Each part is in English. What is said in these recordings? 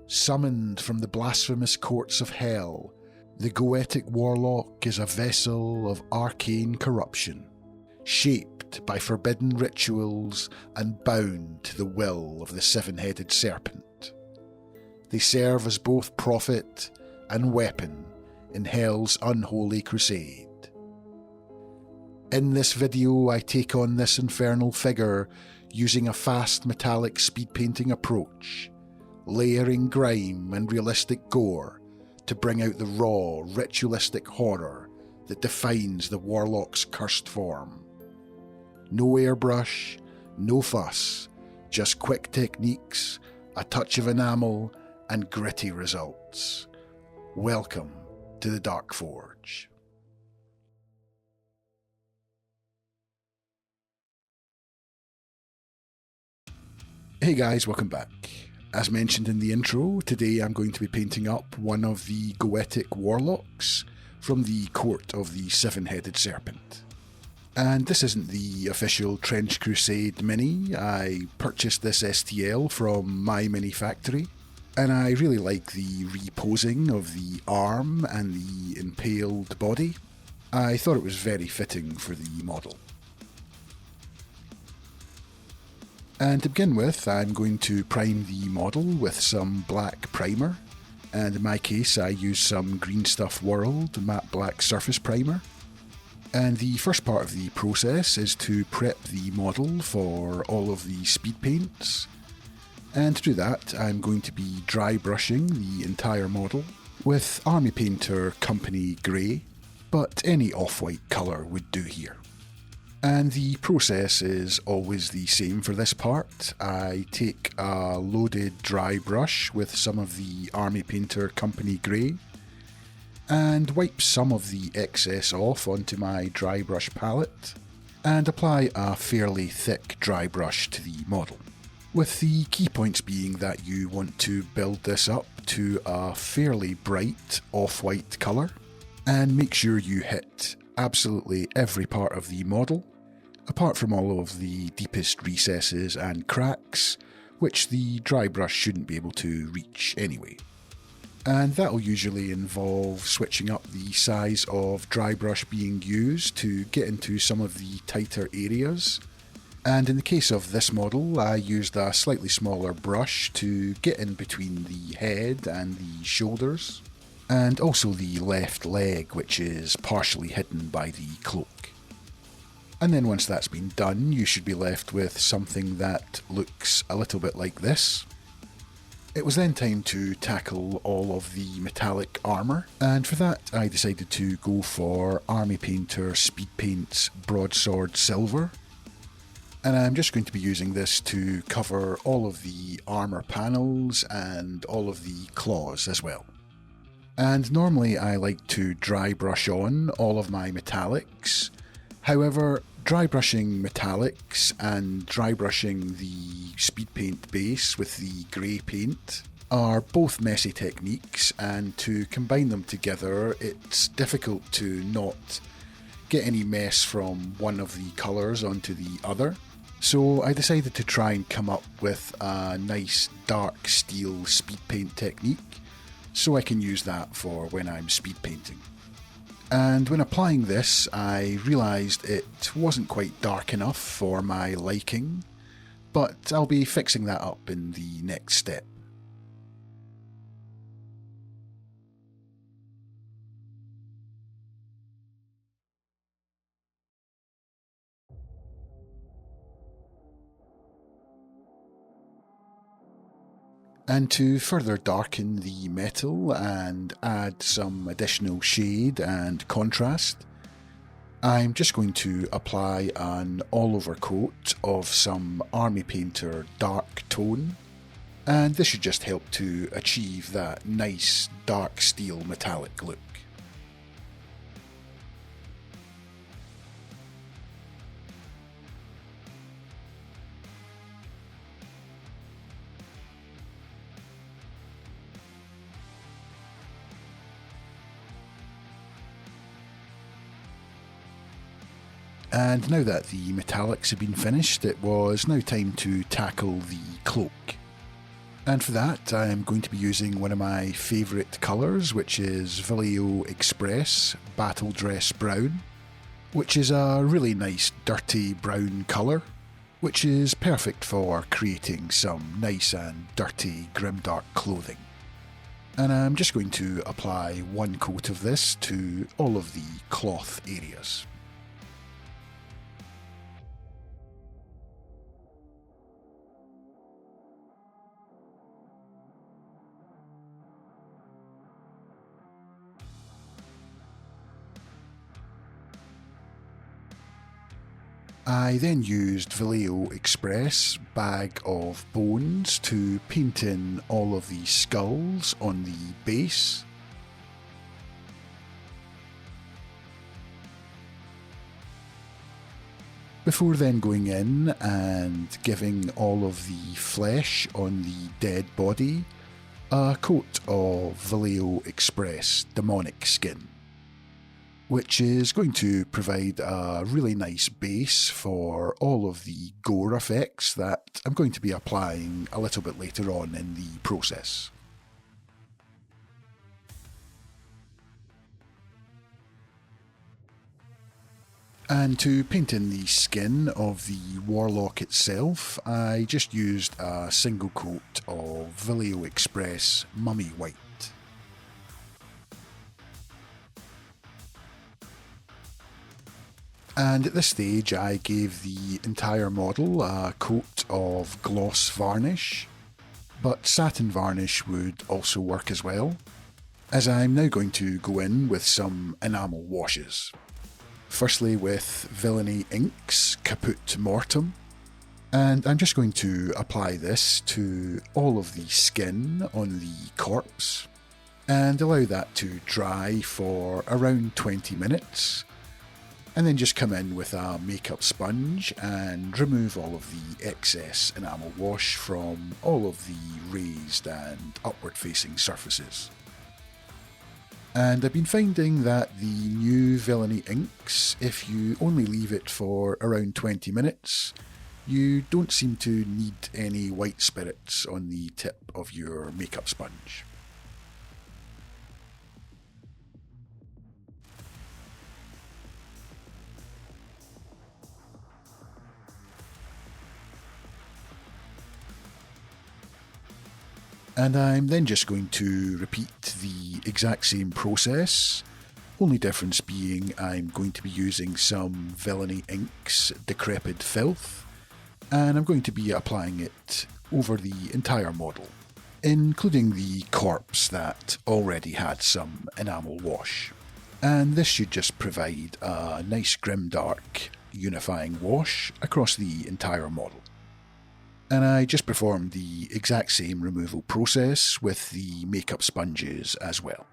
Summoned from the blasphemous courts of hell, the Goetic Warlock is a vessel of arcane corruption, shaped by forbidden rituals and bound to the will of the seven-headed Serpent. They serve as both prophet and weapon in hell's unholy crusade. In this video, I take on this infernal figure using a fast metallic speed painting approach, layering grime and realistic gore to bring out the raw, ritualistic horror that defines the Warlock's cursed form. No airbrush, no fuss, just quick techniques, a touch of enamel, and gritty results. Welcome to the Dark Forge. Hey guys, welcome back. As mentioned in the intro, today I'm going to be painting up one of the Goetic Warlocks from the Court of the Seven-Headed Serpent. And this isn't the official Trench Crusade mini. I purchased this STL from my mini factory, and I really like the reposing of the arm and the impaled body. I thought it was very fitting for the model. And to begin with, I'm going to prime the model with some black primer, and in my case I use some Green Stuff World matte black surface primer. And the first part of the process is to prep the model for all of the speed paints, and to do that I'm going to be dry brushing the entire model with Army Painter Company Grey, but any off-white colour would do here. And the process is always the same for this part. I take a loaded dry brush with some of the Army Painter Company Grey and wipe some of the excess off onto my dry brush palette and apply a fairly thick dry brush to the model, with the key points being that you want to build this up to a fairly bright off-white colour and make sure you hit absolutely every part of the model, apart from all of the deepest recesses and cracks, which the dry brush shouldn't be able to reach anyway. And that'll usually involve switching up the size of dry brush being used to get into some of the tighter areas. And in the case of this model, I used a slightly smaller brush to get in between the head and the shoulders, and also the left leg, which is partially hidden by the cloak. And then once that's been done, you should be left with something that looks a little bit like this. It was then time to tackle all of the metallic armour, and for that I decided to go for Army Painter Speed Paint's Broadsword Silver. And I'm just going to be using this to cover all of the armour panels and all of the claws as well. And normally I like to dry brush on all of my metallics. However, dry brushing metallics and dry brushing the speed paint base with the grey paint are both messy techniques, and to combine them together it's difficult to not get any mess from one of the colours onto the other. So I decided to try and come up with a nice dark steel speed paint technique so I can use that for when I'm speed painting. And when applying this, I realised it wasn't quite dark enough for my liking, but I'll be fixing that up in the next step. And to further darken the metal and add some additional shade and contrast, I'm just going to apply an all-over coat of some Army Painter Dark Tone, and this should just help to achieve that nice dark steel metallic look. And now that the metallics had been finished, it was now time to tackle the cloak. And for that, I'm going to be using one of my favourite colours, which is Vallejo Express Battle Dress Brown, which is a really nice dirty brown colour, which is perfect for creating some nice and dirty grimdark clothing. And I'm just going to apply one coat of this to all of the cloth areas. I then used Vallejo Express Bag of Bones to paint in all of the skulls on the base. Before then going in and giving all of the flesh on the dead body a coat of Vallejo Express Demonic Skin, which is going to provide a really nice base for all of the gore effects that I'm going to be applying a little bit later on in the process. And to paint in the skin of the Warlock itself, I just used a single coat of Vallejo Express Mummy White. And at this stage I gave the entire model a coat of gloss varnish, but satin varnish would also work as well, as I'm now going to go in with some enamel washes. Firstly with Villainy Inks Caput Mortem, and I'm just going to apply this to all of the skin on the corpse, and allow that to dry for around 20 minutes. And then just come in with a makeup sponge and remove all of the excess enamel wash from all of the raised and upward facing surfaces. And I've been finding that the new Villainy inks, if you only leave it for around 20 minutes, you don't seem to need any white spirits on the tip of your makeup sponge. And I'm then just going to repeat the exact same process, only difference being I'm going to be using some Villainy Inks Decrepit Filth, and I'm going to be applying it over the entire model, including the corpse that already had some enamel wash. And this should just provide a nice grimdark unifying wash across the entire model. And I just performed the exact same removal process with the makeup sponges as well.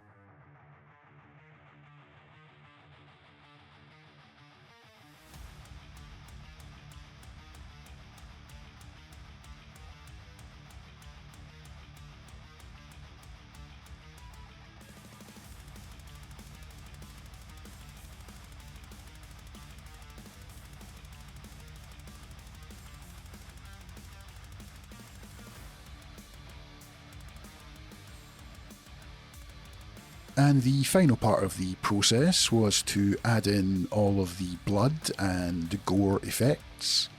And the final part of the process was to add in all of the blood and gore effects.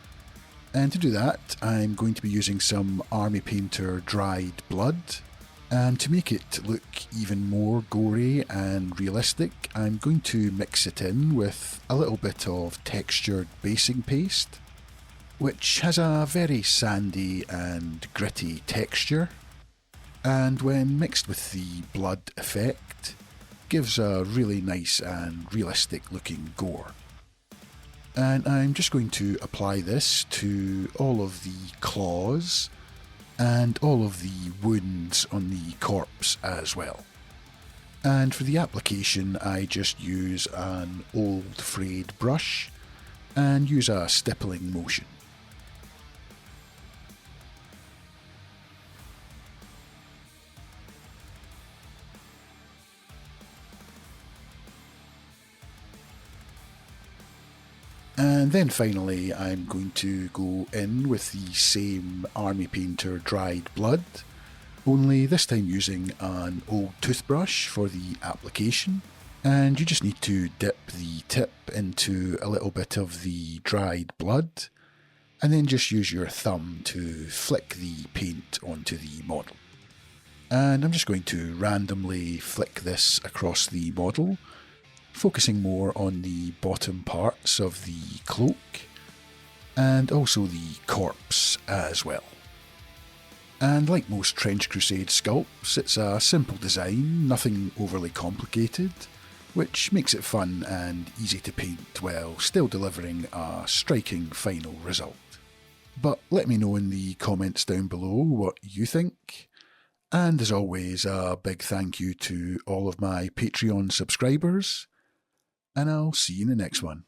And to do that, I'm going to be using some Army Painter dried blood. And to make it look even more gory and realistic, I'm going to mix it in with a little bit of textured basing paste, which has a very sandy and gritty texture. And when mixed with the blood effect, gives a really nice and realistic looking gore. And I'm just going to apply this to all of the claws and all of the wounds on the corpse as well. And for the application I just use an old frayed brush and use a stippling motion. And then finally I'm going to go in with the same Army Painter dried blood only this time using an old toothbrush for the application, and you just need to dip the tip into a little bit of the dried blood, and then just use your thumb to flick the paint onto the model. And I'm just going to randomly flick this across the model, focusing more on the bottom parts of the cloak, and also the corpse as well. And like most Trench Crusade sculpts, it's a simple design, nothing overly complicated, which makes it fun and easy to paint while still delivering a striking final result. But let me know in the comments down below what you think. And as always, a big thank you to all of my Patreon subscribers, and I'll see you in the next one.